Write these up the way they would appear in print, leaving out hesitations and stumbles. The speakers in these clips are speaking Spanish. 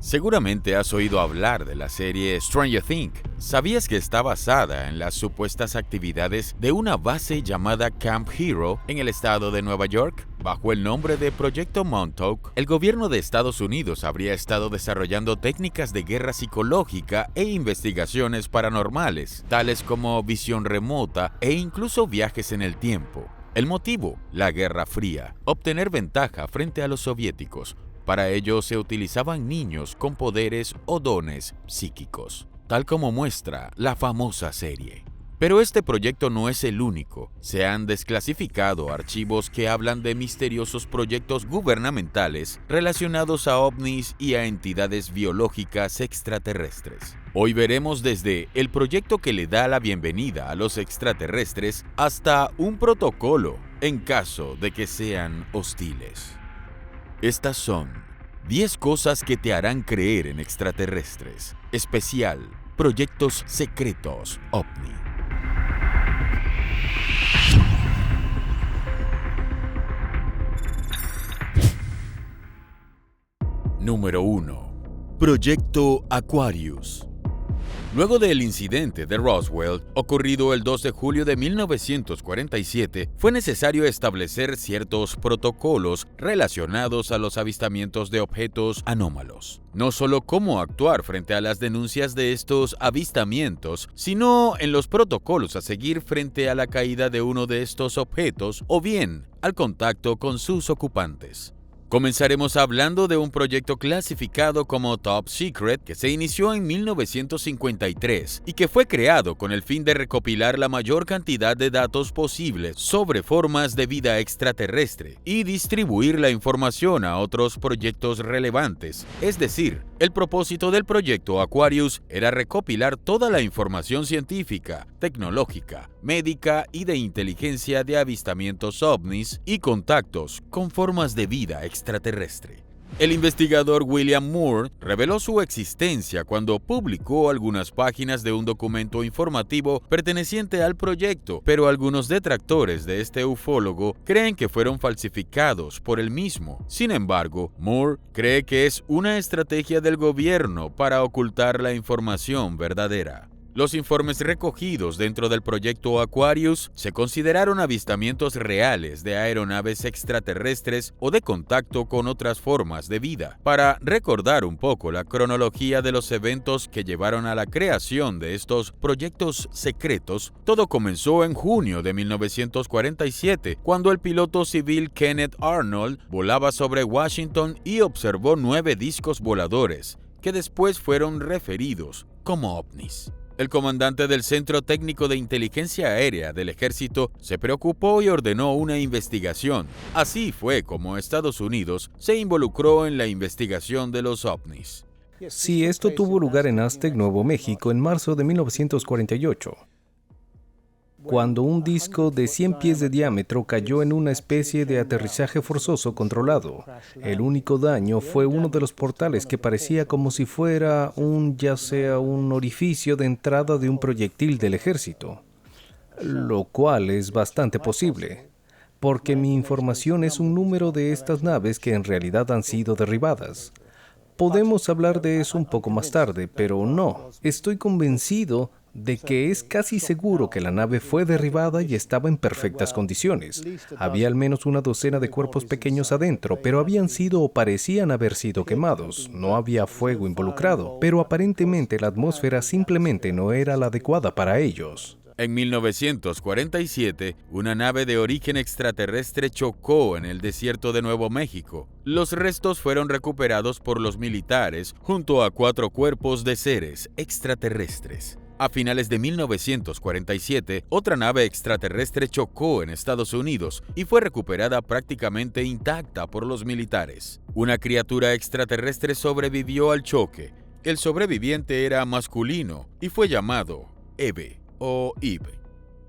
Seguramente has oído hablar de la serie Stranger Things. ¿Sabías que está basada en las supuestas actividades de una base llamada Camp Hero en el estado de Nueva York? Bajo el nombre de Proyecto Montauk, el gobierno de Estados Unidos habría estado desarrollando técnicas de guerra psicológica e investigaciones paranormales, tales como visión remota e incluso viajes en el tiempo. El motivo: la Guerra Fría, obtener ventaja frente a los soviéticos. Para ello se utilizaban niños con poderes o dones psíquicos, tal como muestra la famosa serie. Pero este proyecto no es el único. Se han desclasificado archivos que hablan de misteriosos proyectos gubernamentales relacionados a ovnis y a entidades biológicas extraterrestres. Hoy veremos desde el proyecto que le da la bienvenida a los extraterrestres hasta un protocolo en caso de que sean hostiles. Estas son 10 cosas que te harán creer en extraterrestres. Especial: Proyectos Secretos OVNI. Número 1. Proyecto Aquarius. Luego del incidente de Roswell, ocurrido el 2 de julio de 1947, fue necesario establecer ciertos protocolos relacionados a los avistamientos de objetos anómalos. No solo cómo actuar frente a las denuncias de estos avistamientos, sino en los protocolos a seguir frente a la caída de uno de estos objetos o bien al contacto con sus ocupantes. Comenzaremos hablando de un proyecto clasificado como Top Secret que se inició en 1953 y que fue creado con el fin de recopilar la mayor cantidad de datos posibles sobre formas de vida extraterrestre y distribuir la información a otros proyectos relevantes. Es decir, el propósito del proyecto Aquarius era recopilar toda la información científica, tecnológica, médica y de inteligencia de avistamientos ovnis y contactos con formas de vida extraterrestre. El investigador William Moore reveló su existencia cuando publicó algunas páginas de un documento informativo perteneciente al proyecto, pero algunos detractores de este ufólogo creen que fueron falsificados por él mismo. Sin embargo, Moore cree que es una estrategia del gobierno para ocultar la información verdadera. Los informes recogidos dentro del proyecto Aquarius se consideraron avistamientos reales de aeronaves extraterrestres o de contacto con otras formas de vida. Para recordar un poco la cronología de los eventos que llevaron a la creación de estos proyectos secretos, todo comenzó en junio de 1947, cuando el piloto civil Kenneth Arnold volaba sobre Washington y observó 9 discos voladores, que después fueron referidos como ovnis. El comandante del Centro Técnico de Inteligencia Aérea del Ejército se preocupó y ordenó una investigación. Así fue como Estados Unidos se involucró en la investigación de los ovnis. Sí, esto tuvo lugar en Aztec, Nuevo México, en marzo de 1948. Cuando un disco de 100 pies de diámetro cayó en una especie de aterrizaje forzoso controlado. El único daño fue uno de los portales que parecía como si fuera un orificio de entrada de un proyectil del ejército, lo cual es bastante posible, porque mi información es un número de estas naves que en realidad han sido derribadas. Podemos hablar de eso un poco más tarde, pero no, estoy convencido de que es casi seguro que la nave fue derribada y estaba en perfectas condiciones. Había al menos una docena de cuerpos pequeños adentro, pero habían sido o parecían haber sido quemados. No había fuego involucrado, pero aparentemente la atmósfera simplemente no era la adecuada para ellos. En 1947, una nave de origen extraterrestre chocó en el desierto de Nuevo México. Los restos fueron recuperados por los militares junto a 4 cuerpos de seres extraterrestres. A finales de 1947, otra nave extraterrestre chocó en Estados Unidos y fue recuperada prácticamente intacta por los militares. Una criatura extraterrestre sobrevivió al choque. El sobreviviente era masculino y fue llamado Eve o Eve.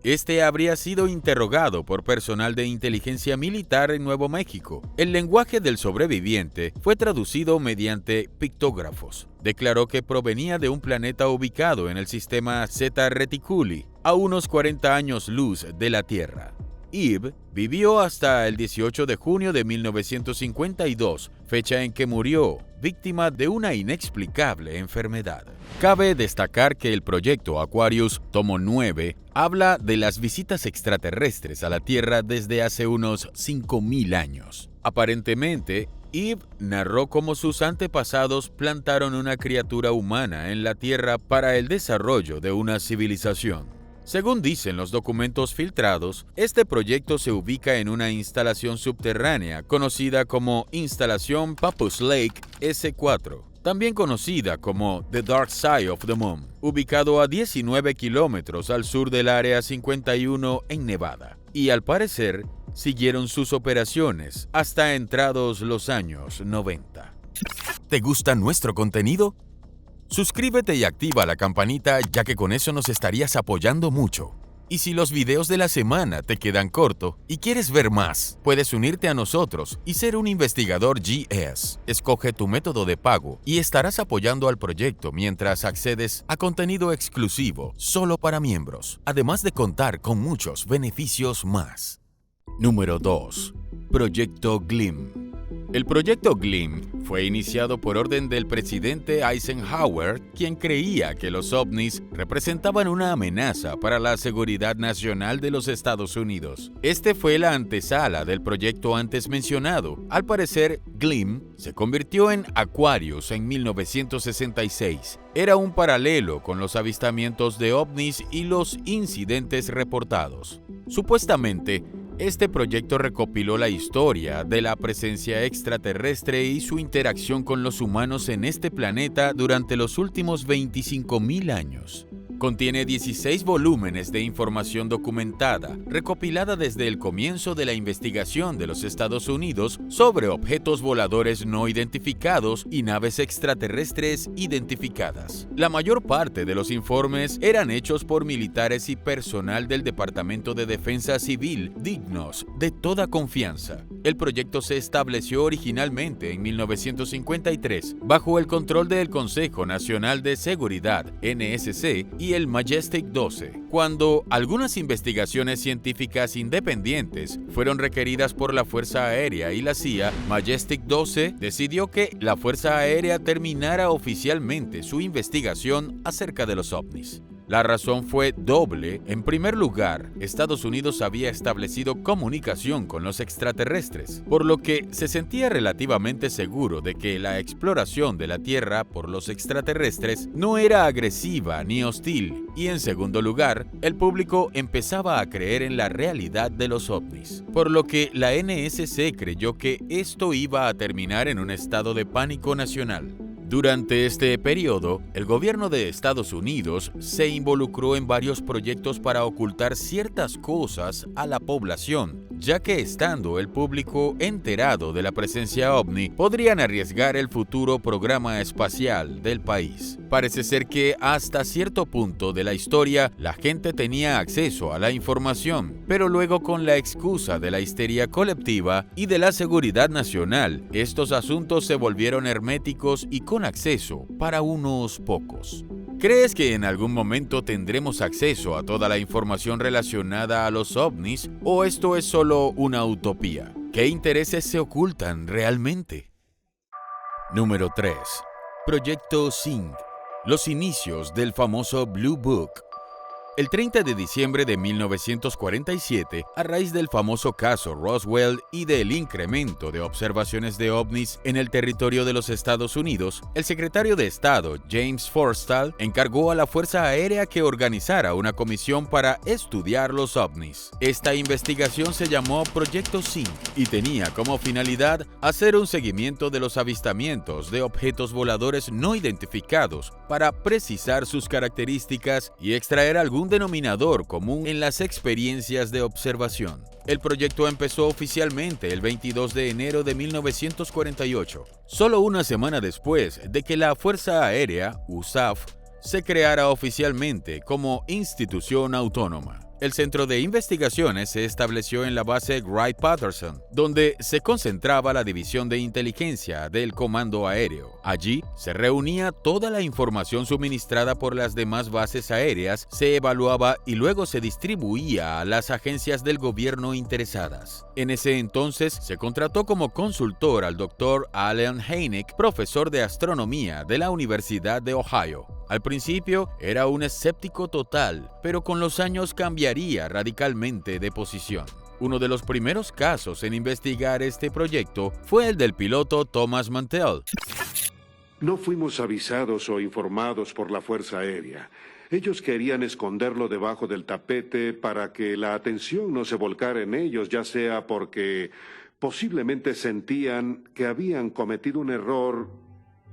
Este habría sido interrogado por personal de inteligencia militar en Nuevo México. El lenguaje del sobreviviente fue traducido mediante pictógrafos. Declaró que provenía de un planeta ubicado en el sistema Zeta Reticuli, a unos 40 años luz de la Tierra. Eve vivió hasta el 18 de junio de 1952, fecha en que murió, víctima de una inexplicable enfermedad. Cabe destacar que el proyecto Aquarius, tomo 9, habla de las visitas extraterrestres a la Tierra desde hace unos 5.000 años. Aparentemente, Eve narró cómo sus antepasados plantaron una criatura humana en la Tierra para el desarrollo de una civilización. Según dicen los documentos filtrados, este proyecto se ubica en una instalación subterránea conocida como Instalación Pappus Lake S4, también conocida como The Dark Side of the Moon, ubicado a 19 kilómetros al sur del Área 51 en Nevada. Y al parecer, siguieron sus operaciones hasta entrados los años 90. ¿Te gusta nuestro contenido? Suscríbete y activa la campanita, ya que con eso nos estarías apoyando mucho. Y si los videos de la semana te quedan corto y quieres ver más, puedes unirte a nosotros y ser un investigador GS. Escoge tu método de pago y estarás apoyando al proyecto mientras accedes a contenido exclusivo solo para miembros, además de contar con muchos beneficios más. Número 2. Proyecto GLIM. El proyecto GLIM fue iniciado por orden del presidente Eisenhower, quien creía que los ovnis representaban una amenaza para la seguridad nacional de los Estados Unidos. Este fue la antesala del proyecto antes mencionado. Al parecer, GLIM se convirtió en Aquarius en 1966. Era un paralelo con los avistamientos de ovnis y los incidentes reportados. Supuestamente, este proyecto recopiló la historia de la presencia extraterrestre y su interacción con los humanos en este planeta durante los últimos 25.000 años. Contiene 16 volúmenes de información documentada, recopilada desde el comienzo de la investigación de los Estados Unidos sobre objetos voladores no identificados y naves extraterrestres identificadas. La mayor parte de los informes eran hechos por militares y personal del Departamento de Defensa Civil dignos de toda confianza. El proyecto se estableció originalmente en 1953 bajo el control del Consejo Nacional de Seguridad, NSC, y el Majestic 12, cuando algunas investigaciones científicas independientes fueron requeridas por la Fuerza Aérea y la CIA. Majestic 12 decidió que la Fuerza Aérea terminara oficialmente su investigación acerca de los ovnis. La razón fue doble. En primer lugar, Estados Unidos había establecido comunicación con los extraterrestres, por lo que se sentía relativamente seguro de que la exploración de la Tierra por los extraterrestres no era agresiva ni hostil. Y en segundo lugar, el público empezaba a creer en la realidad de los ovnis, por lo que la NSC creyó que esto iba a terminar en un estado de pánico nacional. Durante este periodo, el gobierno de Estados Unidos se involucró en varios proyectos para ocultar ciertas cosas a la población, ya que estando el público enterado de la presencia ovni, podrían arriesgar el futuro programa espacial del país. Parece ser que hasta cierto punto de la historia, la gente tenía acceso a la información, pero luego con la excusa de la histeria colectiva y de la seguridad nacional, estos asuntos se volvieron herméticos y con acceso para unos pocos. ¿Crees que en algún momento tendremos acceso a toda la información relacionada a los ovnis o esto es solo una utopía? ¿Qué intereses se ocultan realmente? Número 3. Proyecto Zinc. Los inicios del famoso Blue Book. El 30 de diciembre de 1947, a raíz del famoso caso Roswell y del incremento de observaciones de ovnis en el territorio de los Estados Unidos, el secretario de Estado, James Forstall, encargó a la Fuerza Aérea que organizara una comisión para estudiar los ovnis. Esta investigación se llamó Proyecto Zinc y tenía como finalidad hacer un seguimiento de los avistamientos de objetos voladores no identificados para precisar sus características y extraer algún denominador común en las experiencias de observación. El proyecto empezó oficialmente el 22 de enero de 1948, solo una semana después de que la Fuerza Aérea, USAF, se creara oficialmente como institución autónoma. El centro de investigaciones se estableció en la base Wright-Patterson, donde se concentraba la división de inteligencia del Comando Aéreo. Allí se reunía toda la información suministrada por las demás bases aéreas, se evaluaba y luego se distribuía a las agencias del gobierno interesadas. En ese entonces se contrató como consultor al Dr. Allen Hynek, profesor de astronomía de la Universidad de Ohio. Al principio era un escéptico total, pero con los años cambiaría radicalmente de posición. Uno de los primeros casos en investigar este proyecto fue el del piloto Thomas Mantell. No fuimos avisados o informados por la Fuerza Aérea. Ellos querían esconderlo debajo del tapete para que la atención no se volcara en ellos, ya sea porque posiblemente sentían que habían cometido un error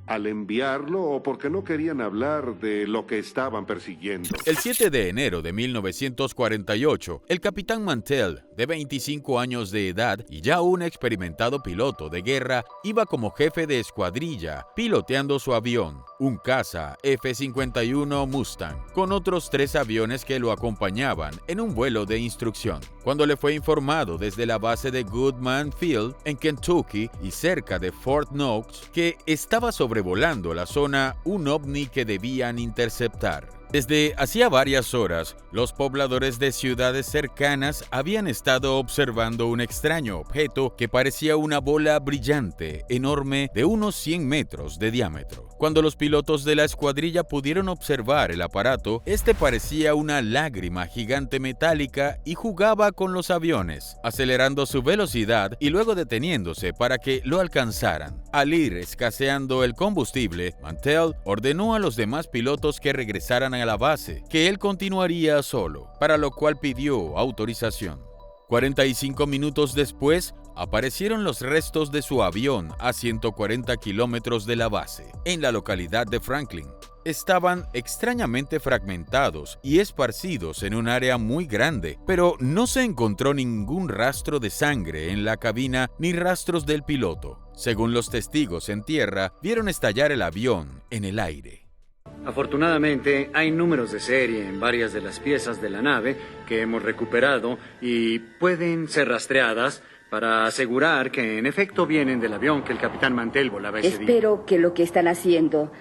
al enviarlo o porque no querían hablar de lo que estaban persiguiendo. El 7 de enero de 1948, el capitán Mantell, de 25 años de edad y ya un experimentado piloto de guerra, iba como jefe de escuadrilla piloteando su avión, un caza F-51 Mustang, con otros 3 aviones que lo acompañaban en un vuelo de instrucción. Cuando le fue informado desde la base de Goodman Field, en Kentucky y cerca de Fort Knox, que estaba sobrevolando la zona un ovni que debían interceptar. Desde hacía varias horas, los pobladores de ciudades cercanas habían estado observando un extraño objeto que parecía una bola brillante, enorme, de unos 100 metros de diámetro. Cuando los pilotos de la escuadrilla pudieron observar el aparato, este parecía una lágrima gigante metálica y jugaba con los aviones, acelerando su velocidad y luego deteniéndose para que lo alcanzaran. Al ir escaseando el combustible, Mantell ordenó a los demás pilotos que regresaran a la base, que él continuaría solo, para lo cual pidió autorización. 45 minutos después, aparecieron los restos de su avión a 140 kilómetros de la base, en la localidad de Franklin. Estaban extrañamente fragmentados y esparcidos en un área muy grande, pero no se encontró ningún rastro de sangre en la cabina ni rastros del piloto. Según los testigos en tierra, vieron estallar el avión en el aire. Afortunadamente, hay números de serie en varias de las piezas de la nave que hemos recuperado y pueden ser rastreadas para asegurar que en efecto vienen del avión que el capitán Mantell volaba ese día. Espero que lo que están haciendo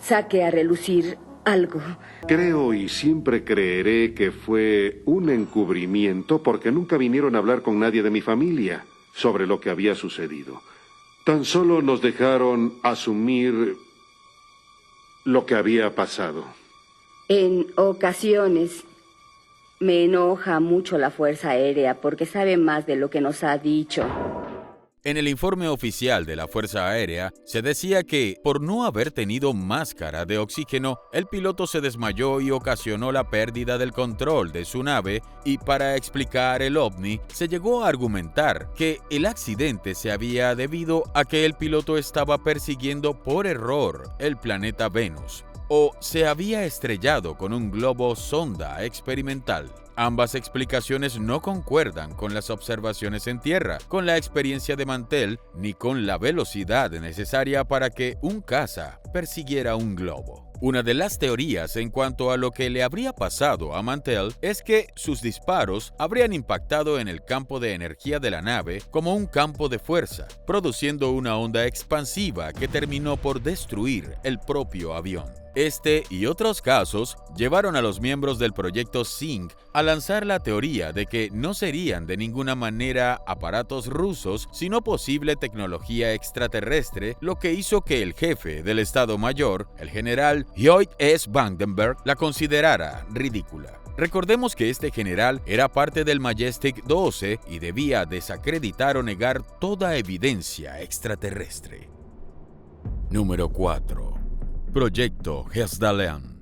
saque a relucir algo. Creo y siempre creeré que fue un encubrimiento porque nunca vinieron a hablar con nadie de mi familia sobre lo que había sucedido. Tan solo nos dejaron asumir lo que había pasado. En ocasiones me enoja mucho la Fuerza Aérea porque sabe más de lo que nos ha dicho. En el informe oficial de la Fuerza Aérea se decía que, por no haber tenido máscara de oxígeno, el piloto se desmayó y ocasionó la pérdida del control de su nave, y para explicar el ovni, se llegó a argumentar que el accidente se había debido a que el piloto estaba persiguiendo por error el planeta Venus, o se había estrellado con un globo sonda experimental. Ambas explicaciones no concuerdan con las observaciones en tierra, con la experiencia de Mantell, ni con la velocidad necesaria para que un caza persiguiera un globo. Una de las teorías en cuanto a lo que le habría pasado a Mantell es que sus disparos habrían impactado en el campo de energía de la nave como un campo de fuerza, produciendo una onda expansiva que terminó por destruir el propio avión. Este y otros casos llevaron a los miembros del proyecto Zinc a lanzar la teoría de que no serían de ninguna manera aparatos rusos, sino posible tecnología extraterrestre, lo que hizo que el jefe del Estado Mayor, el general Lloyd S. Vandenberg, la considerara ridícula. Recordemos que este general era parte del Majestic 12 y debía desacreditar o negar toda evidencia extraterrestre. Número 4. Proyecto Hesdalén.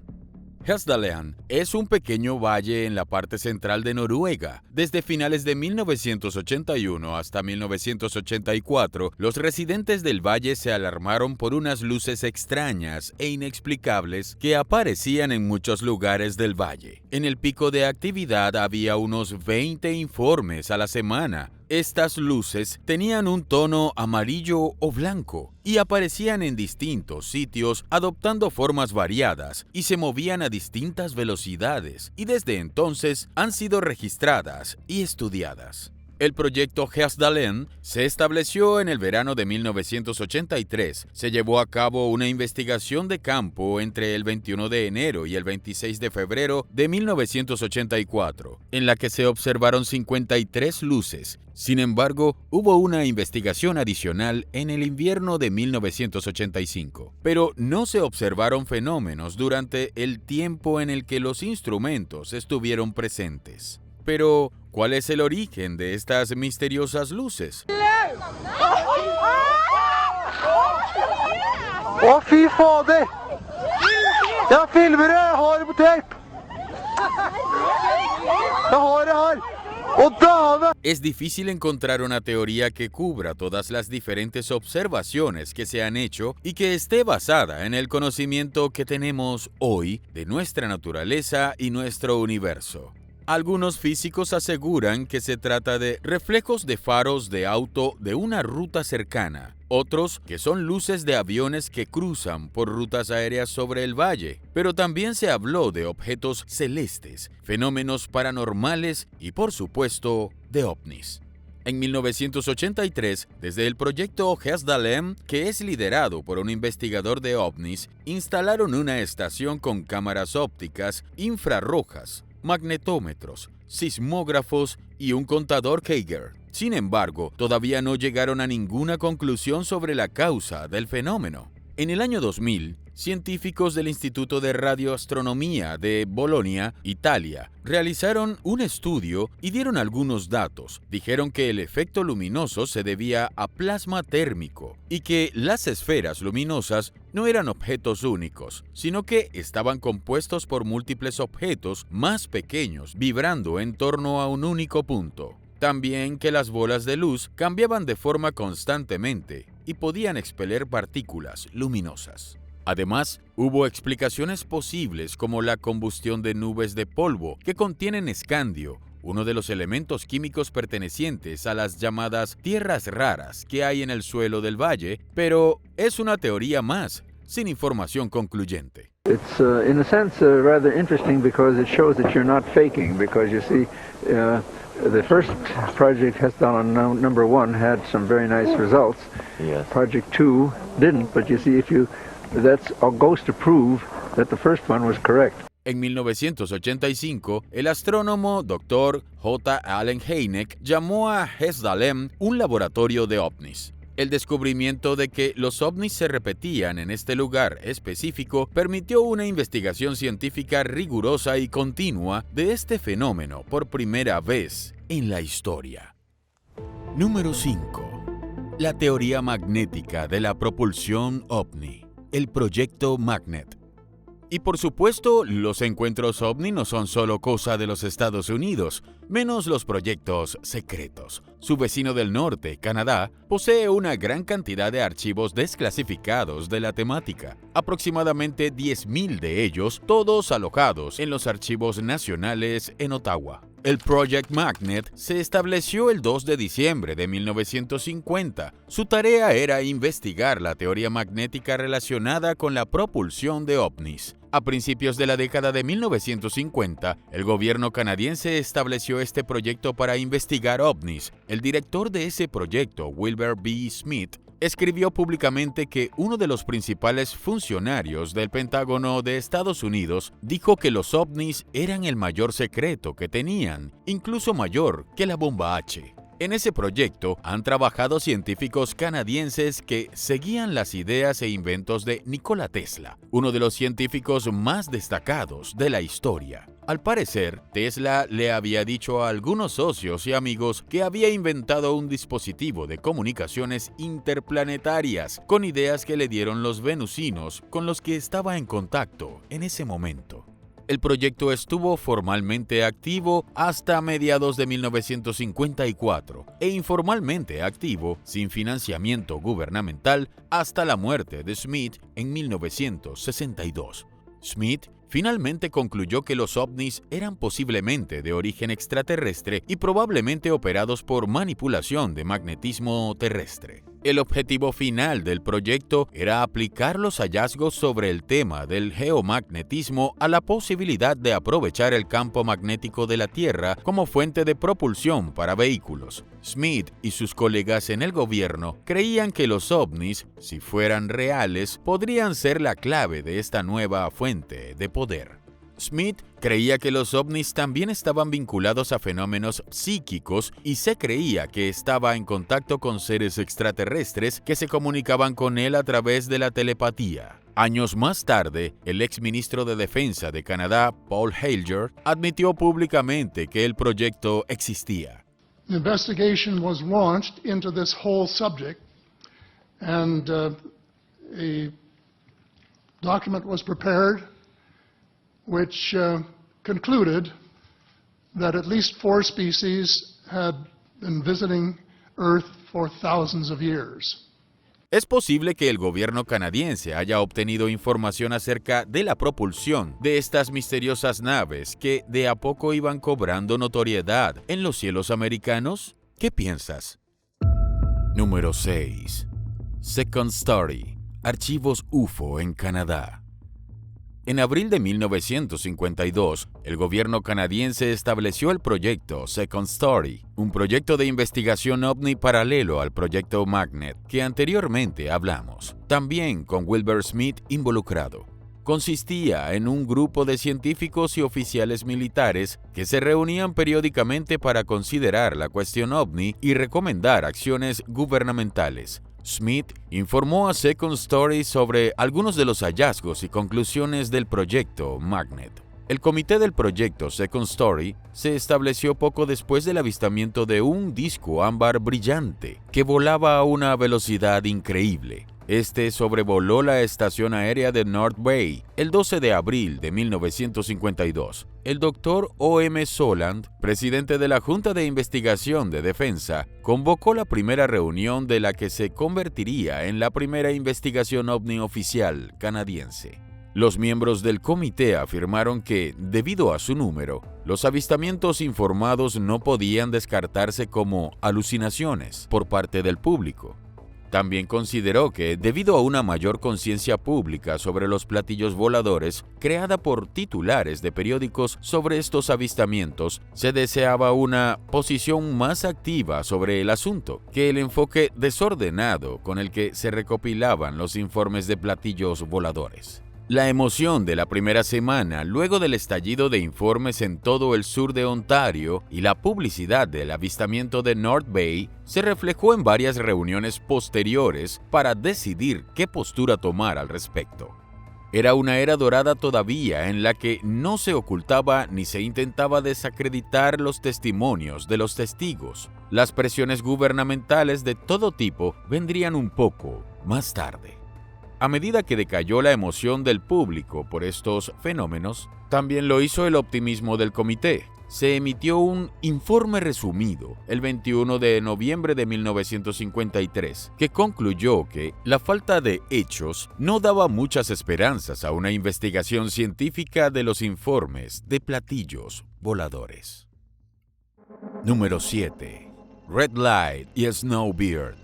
Hesdalén es un pequeño valle en la parte central de Noruega. Desde finales de 1981 hasta 1984, los residentes del valle se alarmaron por unas luces extrañas e inexplicables que aparecían en muchos lugares del valle. En el pico de actividad había unos 20 informes a la semana. Estas luces tenían un tono amarillo o blanco y aparecían en distintos sitios adoptando formas variadas y se movían a distintas velocidades y desde entonces han sido registradas y estudiadas. El proyecto Hessdalen se estableció en el verano de 1983. Se llevó a cabo una investigación de campo entre el 21 de enero y el 26 de febrero de 1984, en la que se observaron 53 luces. Sin embargo, hubo una investigación adicional en el invierno de 1985, pero no se observaron fenómenos durante el tiempo en el que los instrumentos estuvieron presentes. Pero, ¿cuál es el origen de estas misteriosas luces? Å, fy fader! Jeg filmer det! Jeg har det på tape! Jeg har det her! Å, dame! Es difícil encontrar una teoría que cubra todas las diferentes observaciones que se han hecho y que esté basada en el conocimiento que tenemos hoy de nuestra naturaleza y nuestro universo. Algunos físicos aseguran que se trata de reflejos de faros de auto de una ruta cercana, otros que son luces de aviones que cruzan por rutas aéreas sobre el valle, pero también se habló de objetos celestes, fenómenos paranormales y, por supuesto, de ovnis. En 1983, desde el proyecto Hessdalen, que es liderado por un investigador de ovnis, instalaron una estación con cámaras ópticas infrarrojas, magnetómetros, sismógrafos y un contador Geiger. Sin embargo, todavía no llegaron a ninguna conclusión sobre la causa del fenómeno. En el año 2000, científicos del Instituto de Radioastronomía de Bolonia, Italia, realizaron un estudio y dieron algunos datos. Dijeron que el efecto luminoso se debía a plasma térmico y que las esferas luminosas no eran objetos únicos, sino que estaban compuestos por múltiples objetos más pequeños vibrando en torno a un único punto. También que las bolas de luz cambiaban de forma constantemente y podían expeler partículas luminosas. Además, hubo explicaciones posibles como la combustión de nubes de polvo que contienen escandio, uno de los elementos químicos pertenecientes a las llamadas tierras raras que hay en el suelo del valle, pero es una teoría más, sin información concluyente. It's in a sense rather interesting because it shows that you're not faking, because you see the first project Hessdalen number 1 had some very nice results. Yes. Project 2 didn't, but you see that goes to prove that the first one was correct. En 1985, el astrónomo Dr. J. Allen Hynek llamó a Hessdalen un laboratorio de ovnis. El descubrimiento de que los ovnis se repetían en este lugar específico permitió una investigación científica rigurosa y continua de este fenómeno por primera vez en la historia. Número 5. La teoría magnética de la propulsión ovni, el proyecto Magnet. Y por supuesto, los encuentros ovni no son solo cosa de los Estados Unidos, menos los proyectos secretos. Su vecino del norte, Canadá, posee una gran cantidad de archivos desclasificados de la temática, aproximadamente 10,000 de ellos, todos alojados en los archivos nacionales en Ottawa. El Project Magnet se estableció el 2 de diciembre de 1950. Su tarea era investigar la teoría magnética relacionada con la propulsión de ovnis. A principios de la década de 1950, el gobierno canadiense estableció este proyecto para investigar ovnis. El director de ese proyecto, Wilbur B. Smith, escribió públicamente que uno de los principales funcionarios del Pentágono de Estados Unidos dijo que los ovnis eran el mayor secreto que tenían, incluso mayor que la bomba H. En ese proyecto han trabajado científicos canadienses que seguían las ideas e inventos de Nikola Tesla, uno de los científicos más destacados de la historia. Al parecer, Tesla le había dicho a algunos socios y amigos que había inventado un dispositivo de comunicaciones interplanetarias con ideas que le dieron los venusinos con los que estaba en contacto en ese momento. El proyecto estuvo formalmente activo hasta mediados de 1954 e informalmente activo, sin financiamiento gubernamental, hasta la muerte de Smith en 1962. Smith finalmente concluyó que los ovnis eran posiblemente de origen extraterrestre y probablemente operados por manipulación de magnetismo terrestre. El objetivo final del proyecto era aplicar los hallazgos sobre el tema del geomagnetismo a la posibilidad de aprovechar el campo magnético de la Tierra como fuente de propulsión para vehículos. Smith y sus colegas en el gobierno creían que los ovnis, si fueran reales, podrían ser la clave de esta nueva fuente de poder. Smith creía que los ovnis también estaban vinculados a fenómenos psíquicos y se creía que estaba en contacto con seres extraterrestres que se comunicaban con él a través de la telepatía. Años más tarde, el exministro de Defensa de Canadá, Paul Hellyer, admitió públicamente que el proyecto existía. The investigation was launched into this whole subject, and a document was prepared which concluded that at least 4 species had been visiting Earth for thousands of years. Es posible que el gobierno canadiense haya obtenido información acerca de la propulsión de estas misteriosas naves que de a poco iban cobrando notoriedad en los cielos americanos. ¿Qué piensas? Número 6. Second Story. Archivos UFO en Canadá. En abril de 1952, el gobierno canadiense estableció el proyecto Second Story, un proyecto de investigación ovni paralelo al proyecto Magnet, que anteriormente hablamos, también con Wilbur Smith involucrado. Consistía en un grupo de científicos y oficiales militares que se reunían periódicamente para considerar la cuestión ovni y recomendar acciones gubernamentales. Smith informó a Second Story sobre algunos de los hallazgos y conclusiones del proyecto Magnet. El comité del proyecto Second Story se estableció poco después del avistamiento de un disco ámbar brillante que volaba a una velocidad increíble. Este sobrevoló la estación aérea de North Bay el 12 de abril de 1952. El Dr. O.M. Solond, presidente de la Junta de Investigación de Defensa, convocó la primera reunión de la que se convertiría en la primera investigación ovni oficial canadiense. Los miembros del comité afirmaron que, debido a su número, los avistamientos informados no podían descartarse como alucinaciones por parte del público. También consideró que, debido a una mayor conciencia pública sobre los platillos voladores, creada por titulares de periódicos sobre estos avistamientos, se deseaba una posición más activa sobre el asunto que el enfoque desordenado con el que se recopilaban los informes de platillos voladores. La emoción de la primera semana, luego del estallido de informes en todo el sur de Ontario y la publicidad del avistamiento de North Bay, se reflejó en varias reuniones posteriores para decidir qué postura tomar al respecto. Era una era dorada todavía en la que no se ocultaba ni se intentaba desacreditar los testimonios de los testigos. Las presiones gubernamentales de todo tipo vendrían un poco más tarde. A medida que decayó la emoción del público por estos fenómenos, también lo hizo el optimismo del comité. Se emitió un informe resumido el 21 de noviembre de 1953, que concluyó que la falta de hechos no daba muchas esperanzas a una investigación científica de los informes de platillos voladores. Número 7. Red Light y Snowbeard.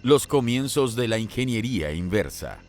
Los comienzos de la ingeniería inversa.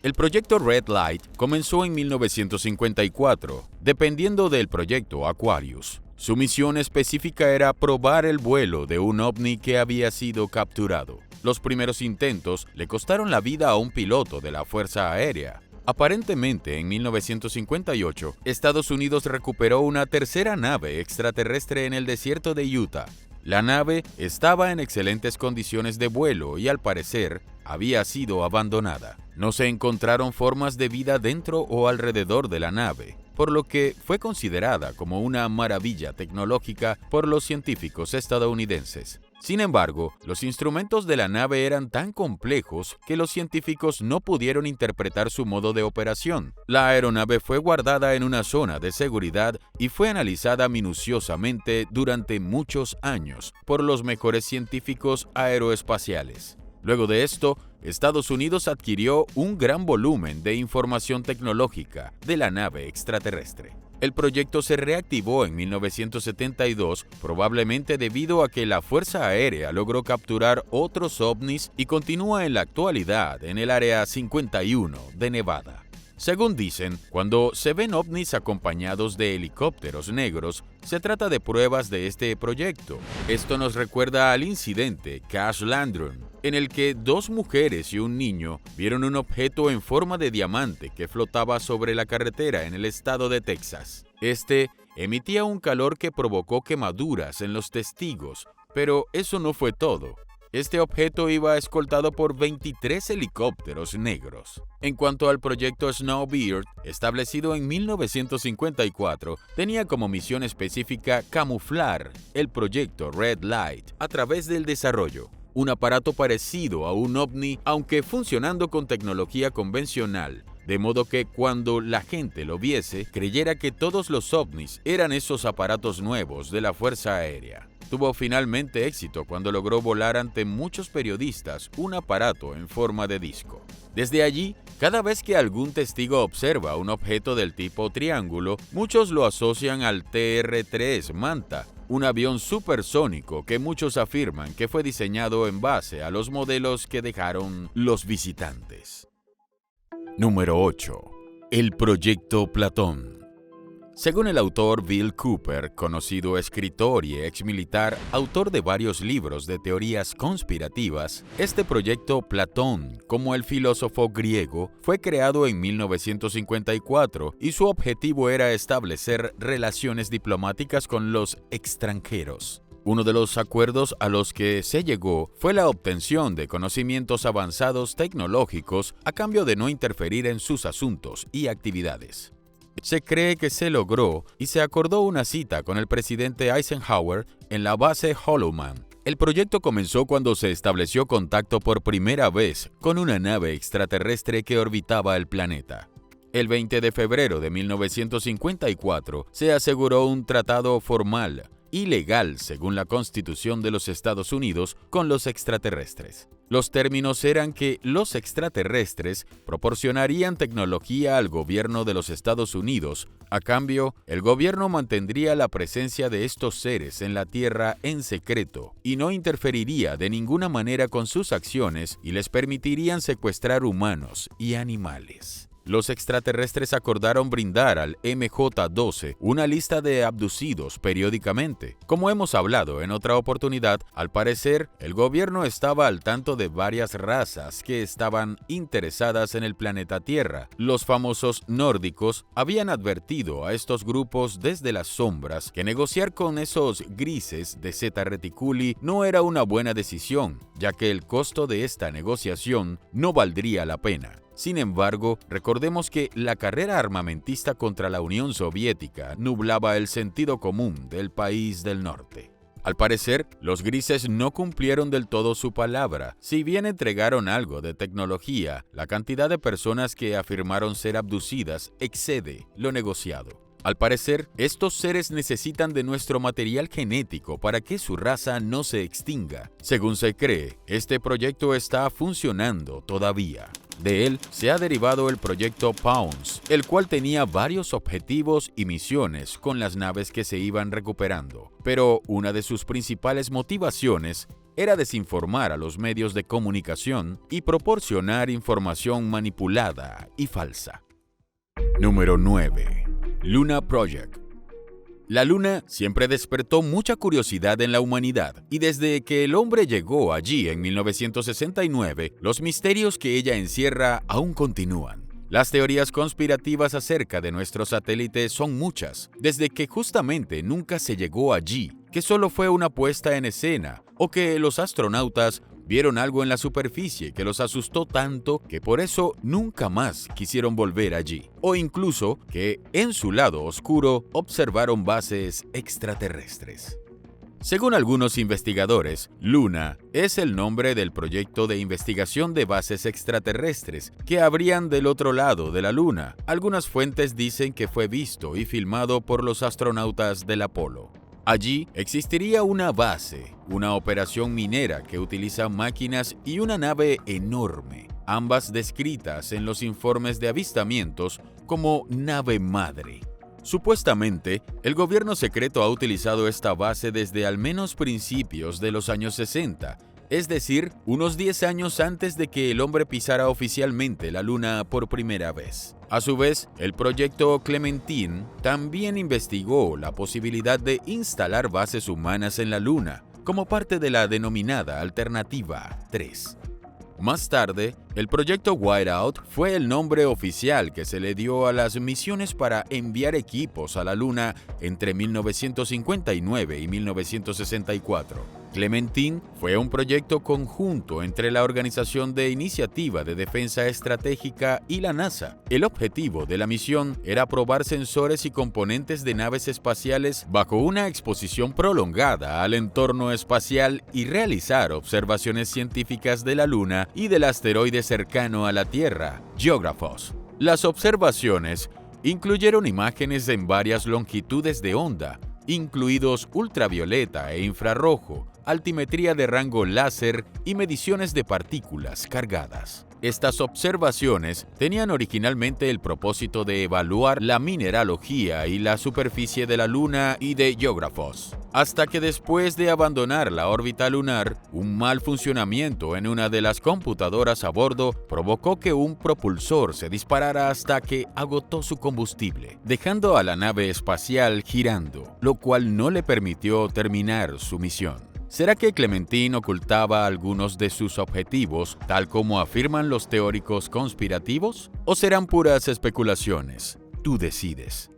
El proyecto Red Light comenzó en 1954, dependiendo del proyecto Aquarius. Su misión específica era probar el vuelo de un ovni que había sido capturado. Los primeros intentos le costaron la vida a un piloto de la Fuerza Aérea. Aparentemente, en 1958, Estados Unidos recuperó una tercera nave extraterrestre en el desierto de Utah. La nave estaba en excelentes condiciones de vuelo y, al parecer, había sido abandonada. No se encontraron formas de vida dentro o alrededor de la nave, por lo que fue considerada como una maravilla tecnológica por los científicos estadounidenses. Sin embargo, los instrumentos de la nave eran tan complejos que los científicos no pudieron interpretar su modo de operación. La aeronave fue guardada en una zona de seguridad y fue analizada minuciosamente durante muchos años por los mejores científicos aeroespaciales. Luego de esto, Estados Unidos adquirió un gran volumen de información tecnológica de la nave extraterrestre. El proyecto se reactivó en 1972, probablemente debido a que la Fuerza Aérea logró capturar otros ovnis y continúa en la actualidad en el Área 51 de Nevada. Según dicen, cuando se ven ovnis acompañados de helicópteros negros, se trata de pruebas de este proyecto. Esto nos recuerda al incidente Cash Landrum, en el que 2 mujeres y un niño vieron un objeto en forma de diamante que flotaba sobre la carretera en el estado de Texas. Este emitía un calor que provocó quemaduras en los testigos, pero eso no fue todo. Este objeto iba escoltado por 23 helicópteros negros. En cuanto al proyecto Snowbird, establecido en 1954, tenía como misión específica camuflar el proyecto Red Light a través del desarrollo. Un aparato parecido a un ovni, aunque funcionando con tecnología convencional, de modo que cuando la gente lo viese, creyera que todos los ovnis eran esos aparatos nuevos de la Fuerza Aérea. Tuvo finalmente éxito cuando logró volar ante muchos periodistas un aparato en forma de disco. Desde allí, cada vez que algún testigo observa un objeto del tipo triángulo, muchos lo asocian al TR-3 Manta, un avión supersónico que muchos afirman que fue diseñado en base a los modelos que dejaron los visitantes. Número 8. El Proyecto Platón. Según el autor Bill Cooper, conocido escritor y exmilitar, autor de varios libros de teorías conspirativas, este proyecto Platón, como el filósofo griego, fue creado en 1954 y su objetivo era establecer relaciones diplomáticas con los extranjeros. Uno de los acuerdos a los que se llegó fue la obtención de conocimientos avanzados tecnológicos a cambio de no interferir en sus asuntos y actividades. Se cree que se logró y se acordó una cita con el presidente Eisenhower en la base Holloman. El proyecto comenzó cuando se estableció contacto por primera vez con una nave extraterrestre que orbitaba el planeta. El 20 de febrero de 1954 se aseguró un tratado formal y legal, según la Constitución de los Estados Unidos, con los extraterrestres. Los términos eran que los extraterrestres proporcionarían tecnología al gobierno de los Estados Unidos. A cambio, el gobierno mantendría la presencia de estos seres en la Tierra en secreto y no interferiría de ninguna manera con sus acciones y les permitirían secuestrar humanos y animales. Los extraterrestres acordaron brindar al MJ-12 una lista de abducidos periódicamente. Como hemos hablado en otra oportunidad, al parecer, el gobierno estaba al tanto de varias razas que estaban interesadas en el planeta Tierra. Los famosos nórdicos habían advertido a estos grupos desde las sombras que negociar con esos grises de Zeta Reticuli no era una buena decisión, ya que el costo de esta negociación no valdría la pena. Sin embargo, recordemos que la carrera armamentista contra la Unión Soviética nublaba el sentido común del país del norte. Al parecer, los grises no cumplieron del todo su palabra. Si bien entregaron algo de tecnología, la cantidad de personas que afirmaron ser abducidas excede lo negociado. Al parecer, estos seres necesitan de nuestro material genético para que su raza no se extinga. Según se cree, este proyecto está funcionando todavía. De él se ha derivado el proyecto Pounce, el cual tenía varios objetivos y misiones con las naves que se iban recuperando, pero una de sus principales motivaciones era desinformar a los medios de comunicación y proporcionar información manipulada y falsa. Número 9. Luna Project. La Luna siempre despertó mucha curiosidad en la humanidad, y desde que el hombre llegó allí en 1969, los misterios que ella encierra aún continúan. Las teorías conspirativas acerca de nuestro satélite son muchas, desde que justamente nunca se llegó allí, que solo fue una puesta en escena, o que los astronautas vieron algo en la superficie que los asustó tanto que por eso nunca más quisieron volver allí. O incluso que en su lado oscuro observaron bases extraterrestres. Según algunos investigadores, Luna es el nombre del proyecto de investigación de bases extraterrestres que habrían del otro lado de la Luna. Algunas fuentes dicen que fue visto y filmado por los astronautas del Apolo. Allí existiría una base, una operación minera que utiliza máquinas y una nave enorme, ambas descritas en los informes de avistamientos como nave madre. Supuestamente, el gobierno secreto ha utilizado esta base desde al menos principios de los años 60, es decir, unos 10 años antes de que el hombre pisara oficialmente la Luna por primera vez. A su vez, el proyecto Clementine también investigó la posibilidad de instalar bases humanas en la Luna, como parte de la denominada Alternativa 3. Más tarde, el proyecto Whiteout fue el nombre oficial que se le dio a las misiones para enviar equipos a la Luna entre 1959 y 1964. Clementine fue un proyecto conjunto entre la Organización de Iniciativa de Defensa Estratégica y la NASA. El objetivo de la misión era probar sensores y componentes de naves espaciales bajo una exposición prolongada al entorno espacial y realizar observaciones científicas de la Luna y del asteroide cercano a la Tierra, Geographos. Las observaciones incluyeron imágenes en varias longitudes de onda, incluidos ultravioleta e infrarrojo, altimetría de rango láser y mediciones de partículas cargadas. Estas observaciones tenían originalmente el propósito de evaluar la mineralogía y la superficie de la Luna y de Geographos, hasta que después de abandonar la órbita lunar, un mal funcionamiento en una de las computadoras a bordo provocó que un propulsor se disparara hasta que agotó su combustible, dejando a la nave espacial girando, lo cual no le permitió terminar su misión. ¿Será que Clementine ocultaba algunos de sus objetivos, tal como afirman los teóricos conspirativos? ¿O serán puras especulaciones? Tú decides.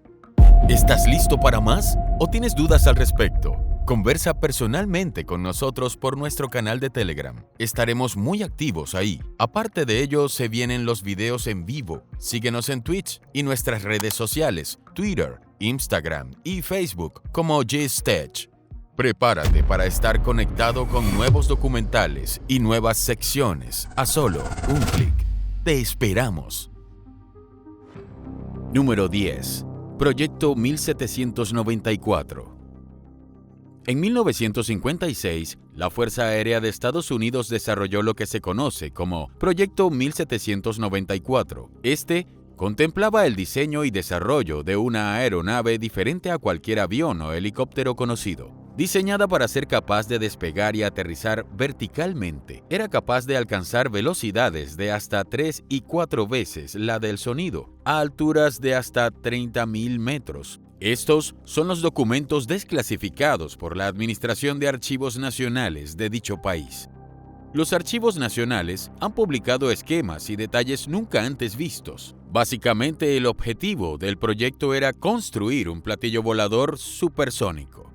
¿Estás listo para más? ¿O tienes dudas al respecto? Conversa personalmente con nosotros por nuestro canal de Telegram. Estaremos muy activos ahí. Aparte de ello, se vienen los videos en vivo. Síguenos en Twitch y nuestras redes sociales, Twitter, Instagram y Facebook como GStech. Prepárate para estar conectado con nuevos documentales y nuevas secciones a solo un clic. Te esperamos. Número 10. Proyecto 1794. En 1956, la Fuerza Aérea de Estados Unidos desarrolló lo que se conoce como Proyecto 1794. Este contemplaba el diseño y desarrollo de una aeronave diferente a cualquier avión o helicóptero conocido. Diseñada para ser capaz de despegar y aterrizar verticalmente, era capaz de alcanzar velocidades de hasta 3 y 4 veces la del sonido, a alturas de hasta 30.000 metros. Estos son los documentos desclasificados por la Administración de Archivos Nacionales de dicho país. Los archivos nacionales han publicado esquemas y detalles nunca antes vistos. Básicamente, el objetivo del proyecto era construir un platillo volador supersónico.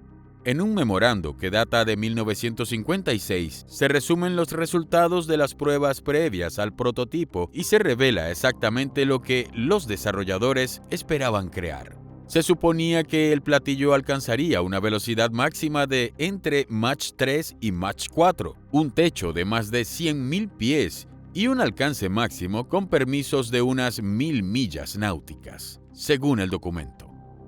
En un memorando que data de 1956, se resumen los resultados de las pruebas previas al prototipo y se revela exactamente lo que los desarrolladores esperaban crear. Se suponía que el platillo alcanzaría una velocidad máxima de entre Mach 3 y Mach 4, un techo de más de 100.000 pies y un alcance máximo con permisos de unas 1.000 millas náuticas, según el documento.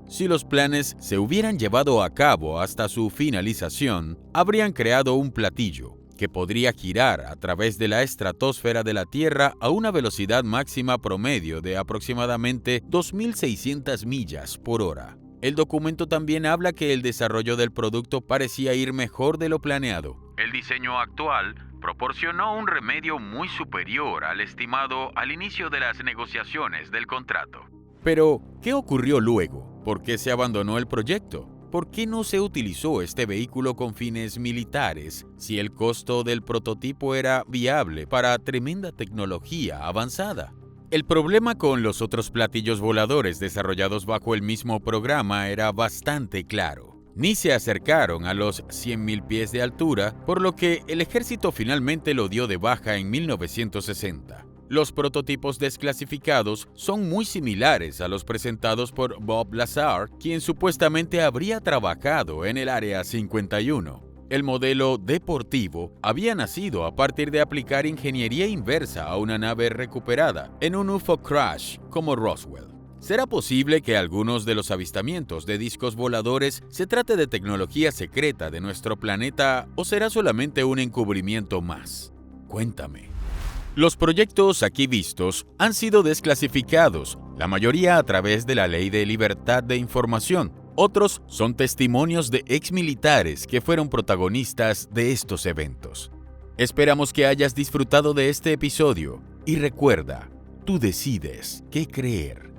Si los planes se hubieran llevado a cabo hasta su finalización, habrían creado un platillo que podría girar a través de la estratosfera de la Tierra a una velocidad máxima promedio de aproximadamente 2.600 millas por hora. El documento también habla que el desarrollo del producto parecía ir mejor de lo planeado. El diseño actual proporcionó un remedio muy superior al estimado al inicio de las negociaciones del contrato. Pero, ¿qué ocurrió luego? ¿Por qué se abandonó el proyecto? ¿Por qué no se utilizó este vehículo con fines militares si el costo del prototipo era viable para tremenda tecnología avanzada? El problema con los otros platillos voladores desarrollados bajo el mismo programa era bastante claro. Ni se acercaron a los 100.000 pies de altura, por lo que el ejército finalmente lo dio de baja en 1960. Los prototipos desclasificados son muy similares a los presentados por Bob Lazar, quien supuestamente habría trabajado en el Área 51. El modelo deportivo había nacido a partir de aplicar ingeniería inversa a una nave recuperada en un UFO crash como Roswell. ¿Será posible que algunos de los avistamientos de discos voladores se trate de tecnología secreta de nuestro planeta o será solamente un encubrimiento más? Cuéntame. Los proyectos aquí vistos han sido desclasificados, la mayoría a través de la Ley de Libertad de Información. Otros son testimonios de exmilitares que fueron protagonistas de estos eventos. Esperamos que hayas disfrutado de este episodio y recuerda, tú decides qué creer.